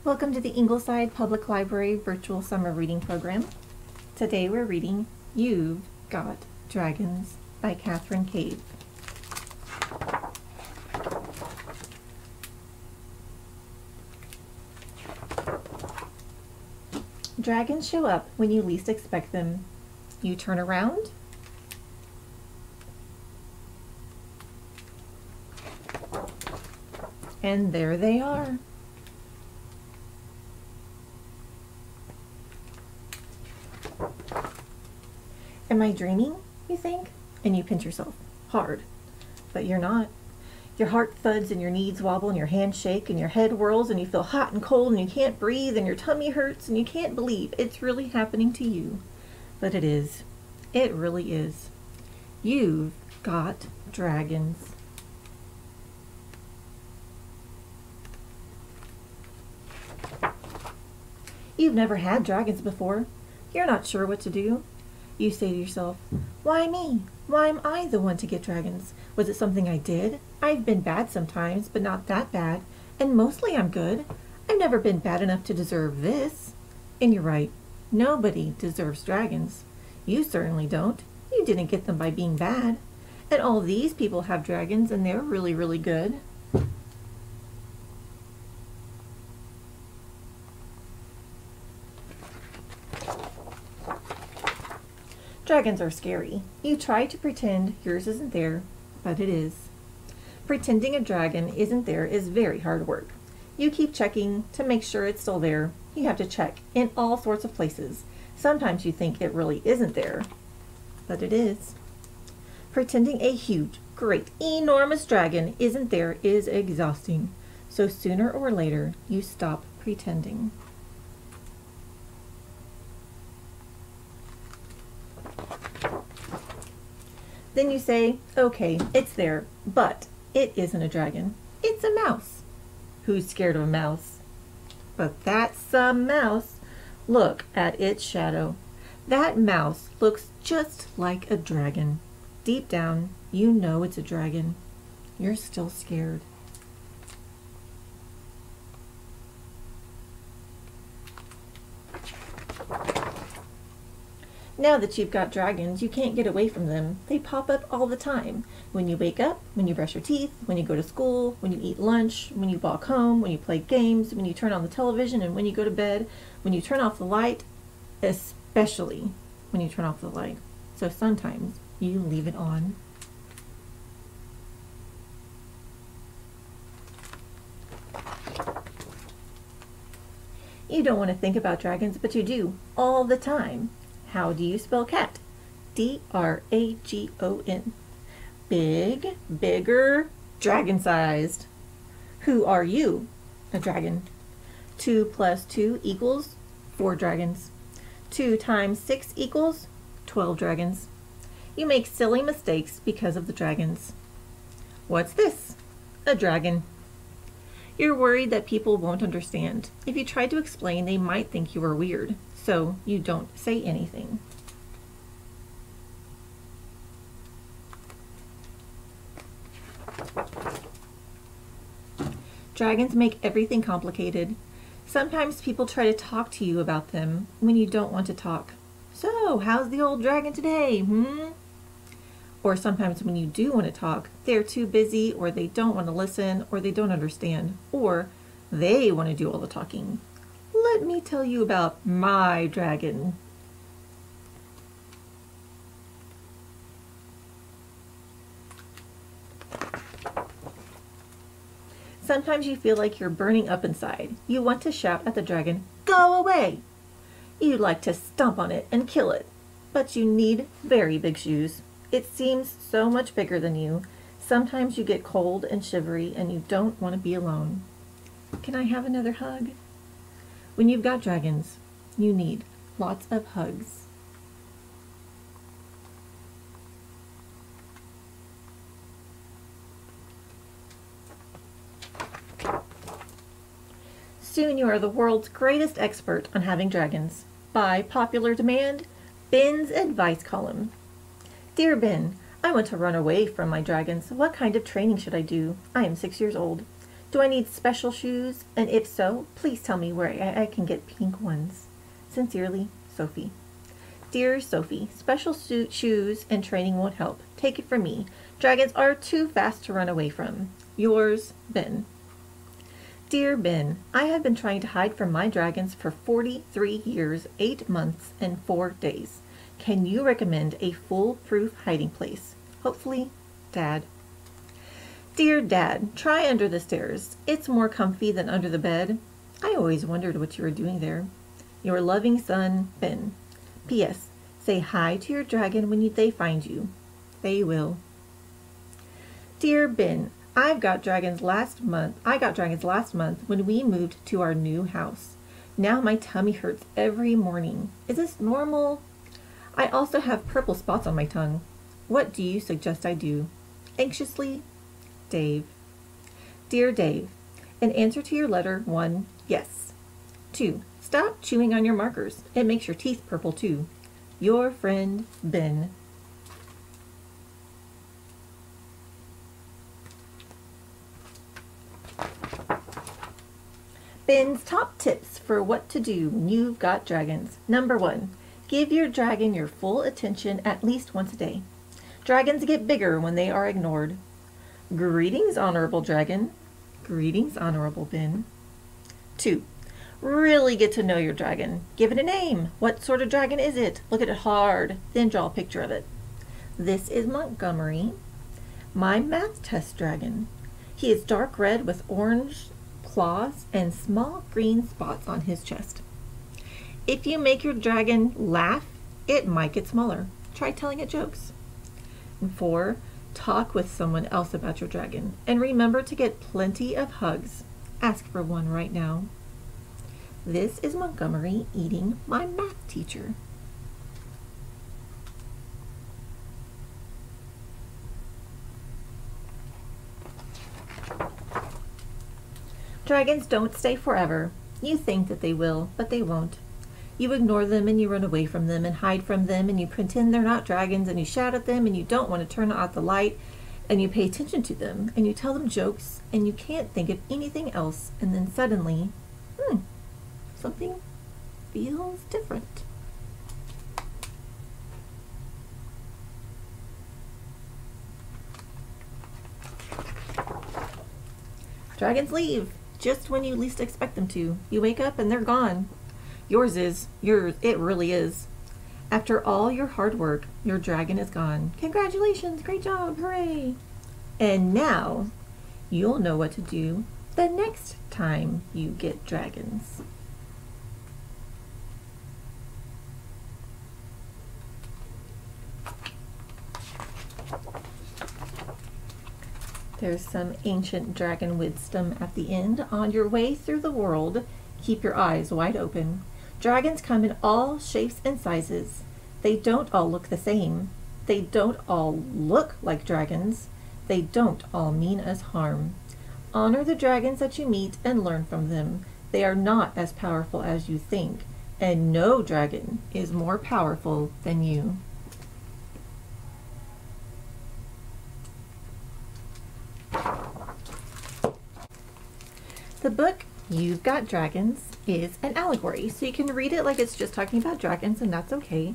Welcome to the Ingleside Public Library Virtual Summer Reading Program. Today we're reading You've Got Dragons by Kathryn Cave. Dragons show up when you least expect them. You turn around, and there they are. Am I dreaming, you think? And you pinch yourself hard, but you're not. Your heart thuds and your knees wobble and your hands shake and your head whirls and you feel hot and cold and you can't breathe and your tummy hurts and you can't believe it's really happening to you. But it is. It really is. You've got dragons. You've never had dragons before. You're not sure what to do. You say to yourself, why me? Why am I the one to get dragons? Was it something I did? I've been bad sometimes, but not that bad. And mostly I'm good. I've never been bad enough to deserve this. And you're right. Nobody deserves dragons. You certainly don't. You didn't get them by being bad. And all these people have dragons and they're really, really good. Dragons are scary. You try to pretend yours isn't there, but it is. Pretending a dragon isn't there is very hard work. You keep checking to make sure it's still there. You have to check in all sorts of places. Sometimes you think it really isn't there, but it is. Pretending a huge, great, enormous dragon isn't there is exhausting. So sooner or later, you stop pretending. Then you say, okay, it's there, but it isn't a dragon. It's a mouse. Who's scared of a mouse? But that's a mouse. Look at its shadow. That mouse looks just like a dragon. Deep down, you know it's a dragon. You're still scared. Now that you've got dragons, you can't get away from them. They pop up all the time. When you wake up, when you brush your teeth, when you go to school, when you eat lunch, when you walk home, when you play games, when you turn on the television, and when you go to bed, when you turn off the light, especially when you turn off the light. So sometimes you leave it on. You don't want to think about dragons, but you do all the time. How do you spell cat? D-R-A-G-O-N. Big, bigger, dragon-sized. Who are you? A dragon. 2 plus 2 equals 4 dragons. 2 times 6 equals 12 dragons. You make silly mistakes because of the dragons. What's this? A dragon. You're worried that people won't understand. If you try to explain, they might think you are weird. So you don't say anything. Dragons make everything complicated. Sometimes people try to talk to you about them when you don't want to talk. So, how's the old dragon today, Or sometimes when you do want to talk, they're too busy, or they don't want to listen, or they don't understand, or they want to do all the talking. Let me tell you about my dragon. Sometimes you feel like you're burning up inside. You want to shout at the dragon, "Go away!" You'd like to stomp on it and kill it, but you need very big shoes. It seems so much bigger than you. Sometimes you get cold and shivery and you don't want to be alone. Can I have another hug? When you've got dragons, you need lots of hugs. Soon you are the world's greatest expert on having dragons. By popular demand, Ben's advice column. Dear Ben, I want to run away from my dragons. What kind of training should I do? I am 6 years old. Do I need special shoes? And if so, please tell me where I can get pink ones. Sincerely, Sophie. Dear Sophie, special shoes and training won't help. Take it from me. Dragons are too fast to run away from. Yours, Ben. Dear Ben, I have been trying to hide from my dragons for 43 years, 8 months, and 4 days. Can you recommend a foolproof hiding place? Hopefully, Dad. Dear Dad, try under the stairs. It's more comfy than under the bed. I always wondered what you were doing there. Your loving son, Ben. P.S. Say hi to your dragon when they find you. They will. Dear Ben, I got dragons last month when we moved to our new house. Now my tummy hurts every morning. Is this normal? I also have purple spots on my tongue. What do you suggest I do? Anxiously, Dave. Dear Dave, in answer to your letter 1, yes. 2, stop chewing on your markers. It makes your teeth purple too. Your friend, Ben. Ben's top tips for what to do when you've got dragons. Number 1, give your dragon your full attention at least once a day. Dragons get bigger when they are ignored. Greetings, honorable dragon. Greetings, honorable Ben. 2, really get to know your dragon. Give it a name. What sort of dragon is it? Look at it hard, then draw a picture of it. This is Montgomery, my math test dragon. He is dark red with orange claws and small green spots on his chest. If you make your dragon laugh, it might get smaller. Try telling it jokes. And 4, talk with someone else about your dragon. And remember to get plenty of hugs. Ask for one right now. This is Montgomery eating my math teacher. Dragons don't stay forever. You think that they will, but they won't. You ignore them and you run away from them and hide from them and you pretend they're not dragons and you shout at them and you don't want to turn out the light and you pay attention to them and you tell them jokes and you can't think of anything else, and then suddenly, something feels different. Dragons leave just when you least expect them to. You wake up and they're gone. It really is. After all your hard work, your dragon is gone. Congratulations, great job, hooray. And now, you'll know what to do the next time you get dragons. There's some ancient dragon wisdom at the end. On your way through the world, keep your eyes wide open. Dragons come in all shapes and sizes. They don't all look the same. They don't all look like dragons. They don't all mean us harm. Honor the dragons that you meet and learn from them. They are not as powerful as you think, and no dragon is more powerful than you. The book You've Got Dragons is an allegory, so you can read it like it's just talking about dragons, and that's okay.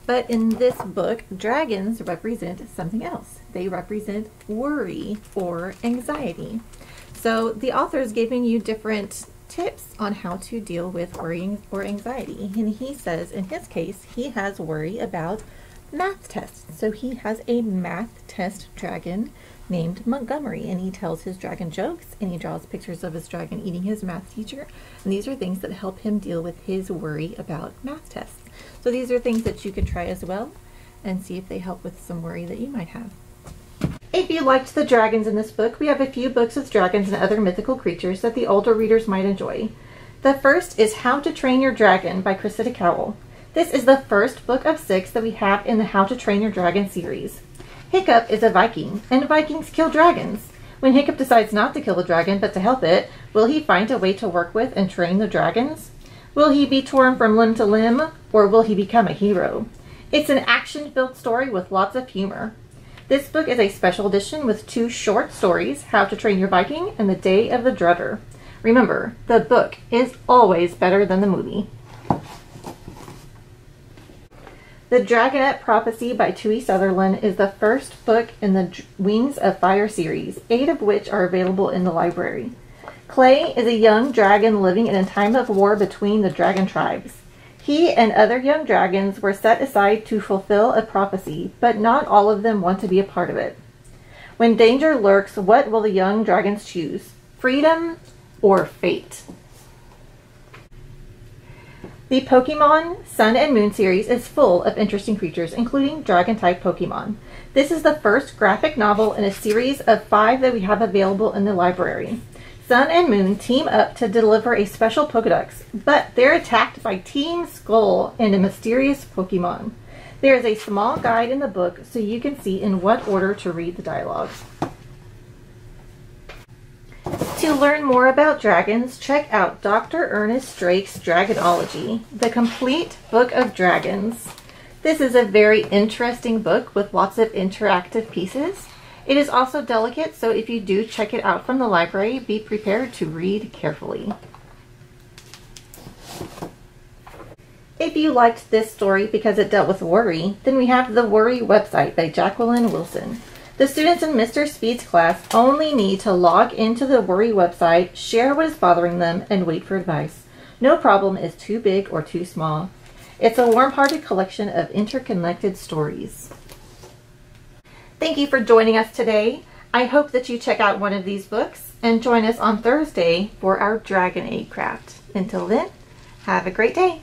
But in this book, dragons represent something else. They represent worry or anxiety. So the author is giving you different tips on how to deal with worry or anxiety. And he says, in his case, he has worry about math tests. So he has a math test dragon named Montgomery, and he tells his dragon jokes and he draws pictures of his dragon eating his math teacher, and these are things that help him deal with his worry about math tests. So these are things that you can try as well and see if they help with some worry that you might have. If you liked the dragons in this book, we have a few books with dragons and other mythical creatures that the older readers might enjoy. The first is How to Train Your Dragon by Cressida Cowell. This is the first book of 6 that we have in the How to Train Your Dragon series. Hiccup is a Viking, and Vikings kill dragons. When Hiccup decides not to kill the dragon, but to help it, will he find a way to work with and train the dragons? Will he be torn from limb to limb, or will he become a hero? It's an action-filled story with lots of humor. This book is a special edition with 2 short stories, How to Train Your Viking and The Day of the Dreader. Remember, the book is always better than the movie. The Dragonette Prophecy by Tui Sutherland is the first book in the Wings of Fire series, 8 of which are available in the library. Clay is a young dragon living in a time of war between the dragon tribes. He and other young dragons were set aside to fulfill a prophecy, but not all of them want to be a part of it. When danger lurks, what will the young dragons choose? Freedom or fate? The Pokemon Sun and Moon series is full of interesting creatures, including dragon-type Pokemon. This is the first graphic novel in a series of 5 that we have available in the library. Sun and Moon team up to deliver a special Pokedex, but they're attacked by Team Skull and a mysterious Pokemon. There is a small guide in the book so you can see in what order to read the dialogue. To learn more about dragons, check out Dr. Ernest Drake's Dragonology, the complete book of dragons. This is a very interesting book with lots of interactive pieces. It is also delicate, so if you do check it out from the library, be prepared to read carefully. If you liked this story because it dealt with worry, then we have The Worry Website by Jacqueline Wilson. The students in Mr. Speed's class only need to log into the Worry website, share what is bothering them, and wait for advice. No problem is too big or too small. It's a warm-hearted collection of interconnected stories. Thank you for joining us today. I hope that you check out one of these books and join us on Thursday for our Dragon Egg craft. Until then, have a great day.